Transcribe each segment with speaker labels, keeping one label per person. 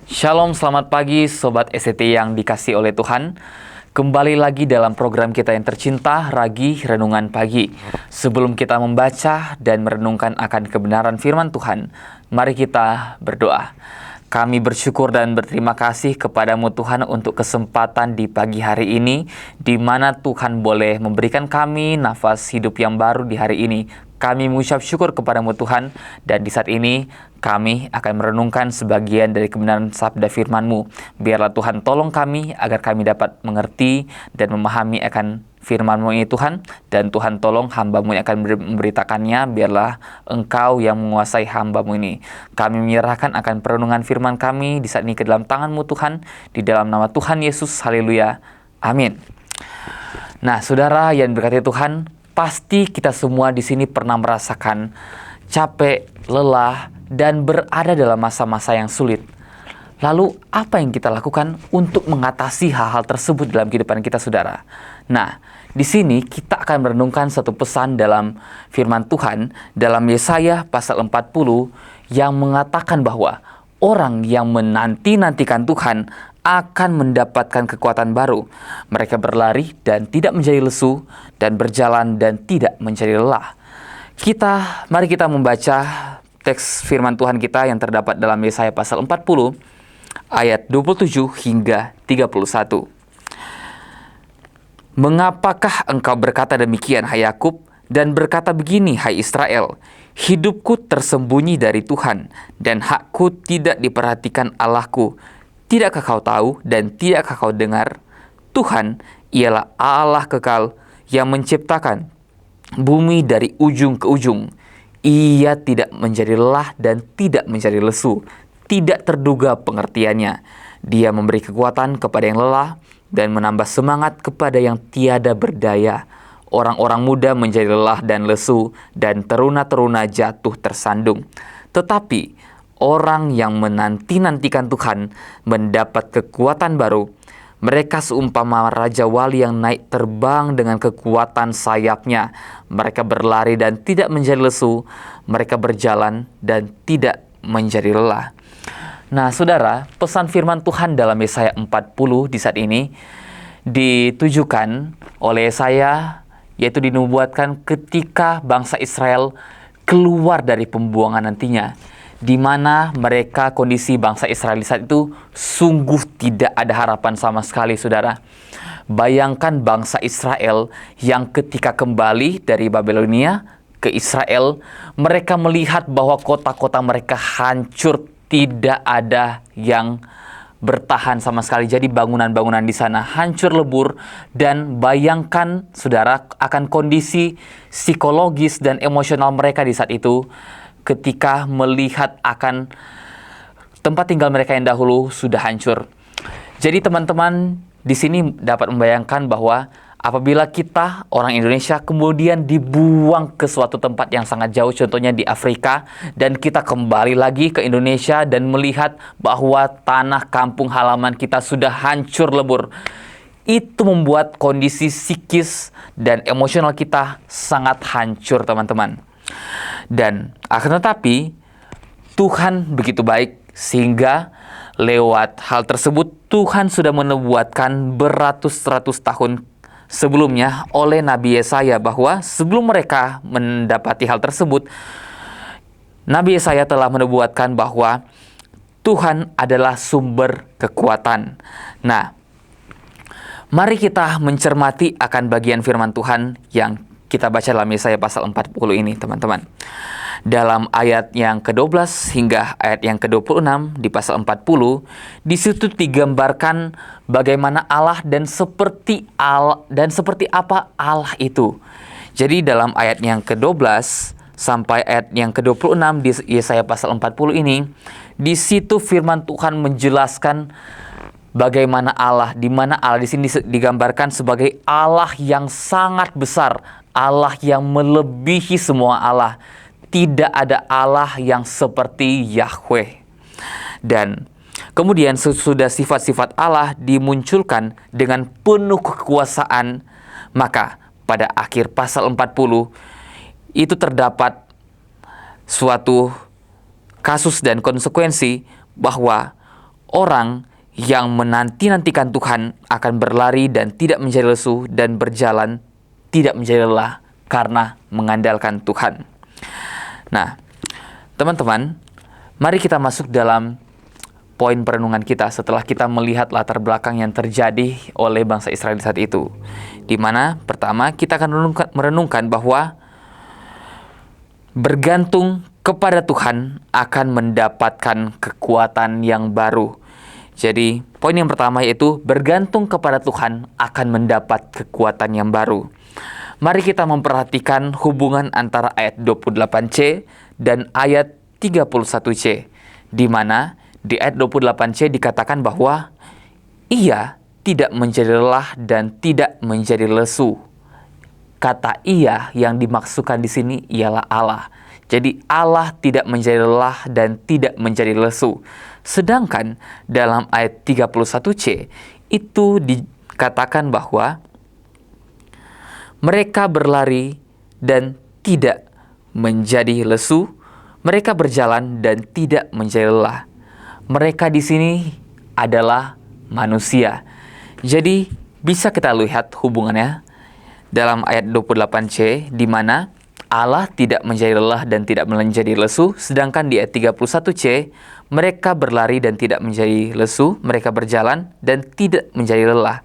Speaker 1: Shalom, selamat pagi Sobat SCT yang dikasih oleh Tuhan. Kembali lagi dalam program kita yang tercinta, Ragi Renungan Pagi. Sebelum kita membaca dan merenungkan akan kebenaran firman Tuhan, mari kita berdoa. Kami bersyukur dan berterima kasih kepadamu Tuhan untuk kesempatan di pagi hari ini, di mana Tuhan boleh memberikan kami nafas hidup yang baru di hari ini. Kami mengucap syukur kepadamu Tuhan, dan di saat ini kami akan merenungkan sebagian dari kebenaran sabda firman-Mu. Biarlah Tuhan tolong kami agar kami dapat mengerti dan memahami akan firman-Mu ini Tuhan. Dan Tuhan tolong hamba-Mu yang akan memberitakannya, biarlah Engkau yang menguasai hamba-Mu ini. Kami menyerahkan akan perenungan firman kami di saat ini ke dalam tangan-Mu Tuhan. Di dalam nama Tuhan Yesus, haleluya, amin. Nah saudara yang berkati Tuhan, pasti kita semua di sini pernah merasakan capek, lelah, dan berada dalam masa-masa yang sulit. Lalu apa yang kita lakukan untuk mengatasi hal-hal tersebut dalam kehidupan kita, saudara? Nah, di sini kita akan merenungkan satu pesan dalam firman Tuhan dalam Yesaya pasal 40 yang mengatakan bahwa orang yang menanti-nantikan Tuhan akan mendapatkan kekuatan baru. Mereka berlari dan tidak menjadi lesu, dan berjalan dan tidak menjadi lelah. Mari kita membaca teks firman Tuhan kita yang terdapat dalam Yesaya pasal 40 ayat 27 hingga 31. Mengapakah engkau berkata demikian, hai Yakub, dan berkata begini, hai Israel? Hidupku tersembunyi dari Tuhan, dan hakku tidak diperhatikan Allahku. Tidakkah kau tahu dan tidakkah kau dengar? Tuhan ialah Allah kekal yang menciptakan bumi dari ujung ke ujung. Ia tidak menjadi lelah dan tidak menjadi lesu. Tidak terduga pengertiannya. Dia memberi kekuatan kepada yang lelah dan menambah semangat kepada yang tiada berdaya. Orang-orang muda menjadi lelah dan lesu, dan teruna-teruna jatuh tersandung. Tetapi orang yang menanti-nantikan Tuhan mendapat kekuatan baru. Mereka seumpama Raja Wali yang naik terbang dengan kekuatan sayapnya. Mereka berlari dan tidak menjadi lesu. Mereka berjalan dan tidak menjadi lelah. Nah saudara, pesan firman Tuhan dalam Yesaya 40 di saat ini ditujukan oleh Yesaya, yaitu dinubuatkan ketika bangsa Israel keluar dari pembuangan nantinya, di mana mereka, kondisi bangsa Israel saat itu sungguh tidak ada harapan sama sekali, saudara. Bayangkan bangsa Israel yang ketika kembali dari Babilonia ke Israel, mereka melihat bahwa kota-kota mereka hancur, tidak ada yang bertahan sama sekali. Jadi bangunan-bangunan di sana hancur lebur, dan bayangkan saudara akan kondisi psikologis dan emosional mereka di saat itu ketika melihat akan tempat tinggal mereka yang dahulu sudah hancur. Jadi teman-teman di sini dapat membayangkan bahwa apabila kita orang Indonesia kemudian dibuang ke suatu tempat yang sangat jauh, contohnya di Afrika, dan kita kembali lagi ke Indonesia dan melihat bahwa tanah kampung halaman kita sudah hancur lebur, itu membuat kondisi psikis dan emosional kita sangat hancur, teman-teman. Dan akan tetapi Tuhan begitu baik sehingga lewat hal tersebut Tuhan sudah menubuatkan beratus-ratus tahun sebelumnya oleh Nabi Yesaya bahwa sebelum mereka mendapati hal tersebut, Nabi Yesaya telah menubuatkan bahwa Tuhan adalah sumber kekuatan. Nah, mari kita mencermati akan bagian firman Tuhan yang kita baca dalam Yesaya pasal 40 ini, teman-teman. Dalam ayat yang ke-12 hingga ayat yang ke-26 di pasal 40, di situ digambarkan bagaimana Allah dan seperti apa Allah itu. Jadi dalam ayat yang ke-12 sampai ayat yang ke-26 di Yesaya pasal 40 ini, di situ firman Tuhan menjelaskan bagaimana Allah, di mana Allah di sini digambarkan sebagai Allah yang sangat besar, Allah yang melebihi semua Allah. Tidak ada Allah yang seperti Yahweh. Dan kemudian sesudah sifat-sifat Allah dimunculkan dengan penuh kekuasaan, maka pada akhir pasal 40 itu terdapat suatu kasus dan konsekuensi bahwa Orang yang menanti-nantikan Tuhan akan berlari dan tidak menjadi lesu, dan berjalan tidak menjadi lelah karena mengandalkan Tuhan. Nah, teman-teman, mari kita masuk dalam poin perenungan kita setelah kita melihat latar belakang yang terjadi oleh bangsa Israel saat itu. Di mana pertama kita akan merenungkan bahwa bergantung kepada Tuhan akan mendapatkan kekuatan yang baru. Jadi, poin yang pertama yaitu bergantung kepada Tuhan akan mendapat kekuatan yang baru. Mari kita memperhatikan hubungan antara ayat 28C dan ayat 31C, di mana di ayat 28C dikatakan bahwa Ia tidak menjadi lelah dan tidak menjadi lesu. Kata Ia yang dimaksudkan di sini ialah Allah. Jadi Allah tidak menjadi lelah dan tidak menjadi lesu. Sedangkan dalam ayat 31C itu dikatakan bahwa mereka berlari dan tidak menjadi lesu, mereka berjalan dan tidak menjadi lelah. Mereka di sini adalah manusia. Jadi bisa kita lihat hubungannya dalam ayat 28C, di mana Allah tidak menjadi lelah dan tidak menjadi lesu, sedangkan di ayat 31C mereka berlari dan tidak menjadi lesu, mereka berjalan dan tidak menjadi lelah.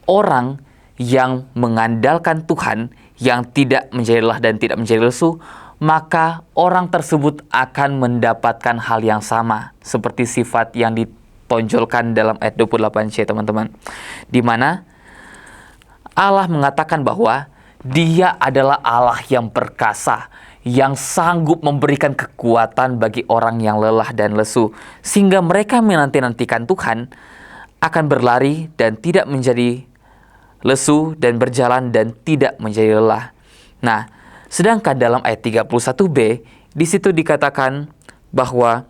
Speaker 1: Orang yang mengandalkan Tuhan, yang tidak menjadi lelah dan tidak menjadi lesu, maka orang tersebut akan mendapatkan hal yang sama seperti sifat yang ditonjolkan dalam ayat 28C, teman-teman. Di mana Allah mengatakan bahwa Dia adalah Allah yang perkasa, yang sanggup memberikan kekuatan bagi orang yang lelah dan lesu, sehingga mereka menanti-nantikan Tuhan akan berlari dan tidak menjadi lesu, dan berjalan dan tidak menjadi lelah. Nah, sedangkan dalam ayat 31b, di situ dikatakan bahwa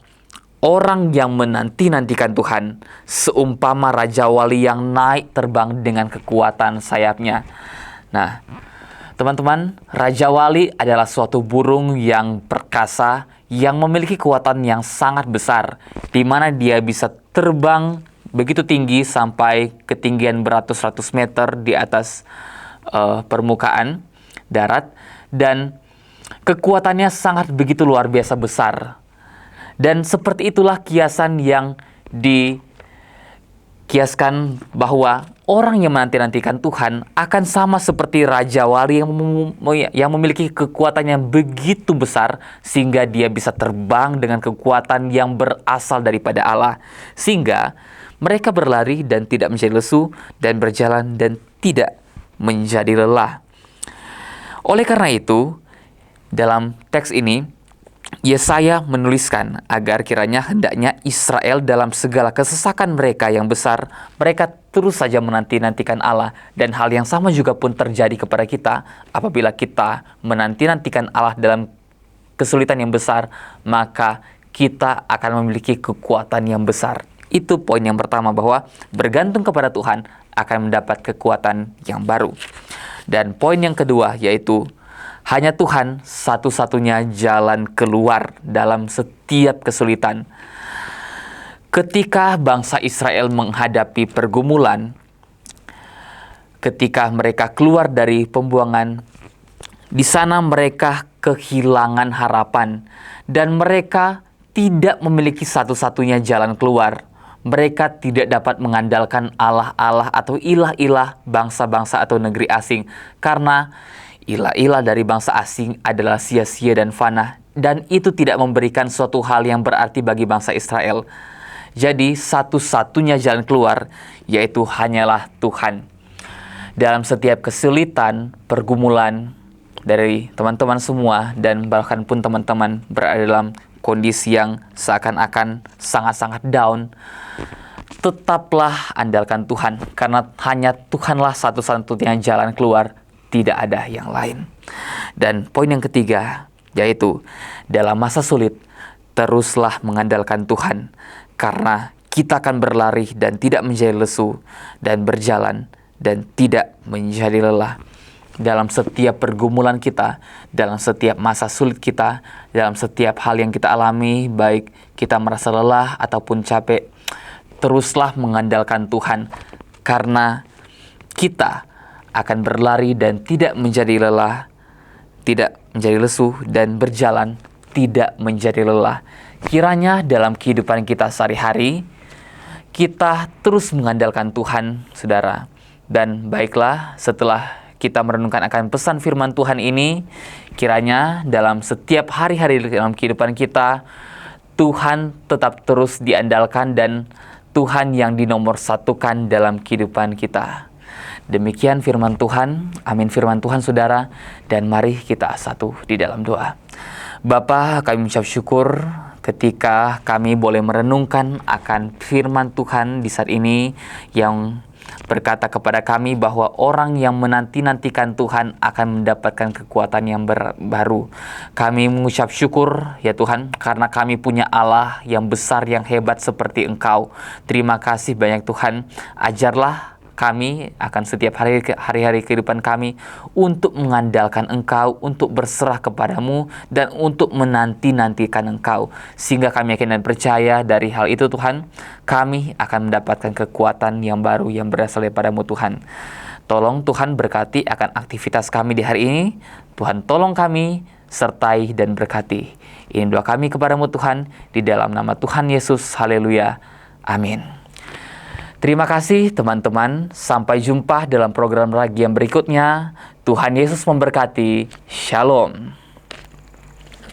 Speaker 1: orang yang menanti-nantikan Tuhan seumpama Raja Wali yang naik terbang dengan kekuatan sayapnya. Nah, teman-teman, Raja Wali adalah suatu burung yang perkasa, yang memiliki kekuatan yang sangat besar, di mana dia bisa terbang begitu tinggi sampai ketinggian beratus-ratus meter di atas permukaan darat, dan kekuatannya sangat begitu luar biasa besar. Dan seperti itulah kiasan yang dikiaskan bahwa orang yang menanti-nantikan Tuhan akan sama seperti Raja Wali yang memiliki kekuatan yang begitu besar, sehingga dia bisa terbang dengan kekuatan yang berasal daripada Allah, sehingga mereka berlari dan tidak menjadi lesu, dan berjalan dan tidak menjadi lelah. Oleh karena itu, dalam teks ini Yesaya menuliskan agar kiranya hendaknya Israel dalam segala kesesakan mereka yang besar, mereka terus saja menanti-nantikan Allah. Dan hal yang sama juga pun terjadi kepada kita apabila kita menanti-nantikan Allah dalam kesulitan yang besar, maka kita akan memiliki kekuatan yang besar. Itu poin yang pertama, bahwa bergantung kepada Tuhan akan mendapat kekuatan yang baru. Dan poin yang kedua yaitu hanya Tuhan satu-satunya jalan keluar dalam setiap kesulitan. Ketika bangsa Israel menghadapi pergumulan, ketika mereka keluar dari pembuangan, di sana mereka kehilangan harapan dan mereka tidak memiliki satu-satunya jalan keluar. Mereka tidak dapat mengandalkan Allah-Allah atau ilah-ilah bangsa-bangsa atau negeri asing, karena ilah-ilah dari bangsa asing adalah sia-sia dan fana, dan itu tidak memberikan suatu hal yang berarti bagi bangsa Israel. Jadi satu-satunya jalan keluar yaitu hanyalah Tuhan. Dalam setiap kesulitan, pergumulan dari teman-teman semua, dan bahkan pun teman-teman berada dalam kondisi yang seakan-akan sangat-sangat down, tetaplah andalkan Tuhan, karena hanya Tuhanlah satu-satunya jalan keluar, tidak ada yang lain. Dan poin yang ketiga yaitu dalam masa sulit teruslah mengandalkan Tuhan, karena kita akan berlari dan tidak menjadi lesu, dan berjalan dan tidak menjadi lelah. dalam setiap pergumulan kita, dalam setiap masa sulit kita, dalam setiap hal yang kita alami, baik kita merasa lelah ataupun capek, teruslah mengandalkan Tuhan, karena kita akan berlari dan tidak menjadi lelah, tidak menjadi lesu, dan berjalan tidak menjadi lelah. Kiranya dalam kehidupan kita sehari-hari, kita terus mengandalkan Tuhan, saudara. Dan baiklah, setelah kita merenungkan akan pesan firman Tuhan ini, kiranya dalam setiap hari-hari dalam kehidupan kita, Tuhan tetap terus diandalkan dan Tuhan yang dinomorsatukan dalam kehidupan kita. Demikian firman Tuhan, amin firman Tuhan saudara, dan mari kita satu di dalam doa. Bapa, kami mengucap syukur ketika kami boleh merenungkan akan firman Tuhan di saat ini yang berkata kepada kami bahwa orang yang menanti-nantikan Tuhan akan mendapatkan kekuatan yang baru. Kami mengucap syukur ya Tuhan, karena kami punya Allah yang besar, yang hebat seperti Engkau. Terima kasih banyak Tuhan. Ajarlah kami akan setiap hari-hari kehidupan kami untuk mengandalkan Engkau, untuk berserah kepadamu, dan untuk menanti-nantikan Engkau. Sehingga kami yakin dan percaya dari hal itu Tuhan, kami akan mendapatkan kekuatan yang baru yang berasal daripadamu Tuhan. Tolong Tuhan berkati akan aktivitas kami di hari ini. Tuhan tolong kami, sertai dan berkati. Ini doa kami kepadamu Tuhan, di dalam nama Tuhan Yesus. Haleluya. Amin. Terima kasih teman-teman, sampai jumpa dalam program lagi yang berikutnya. Tuhan Yesus memberkati. Shalom.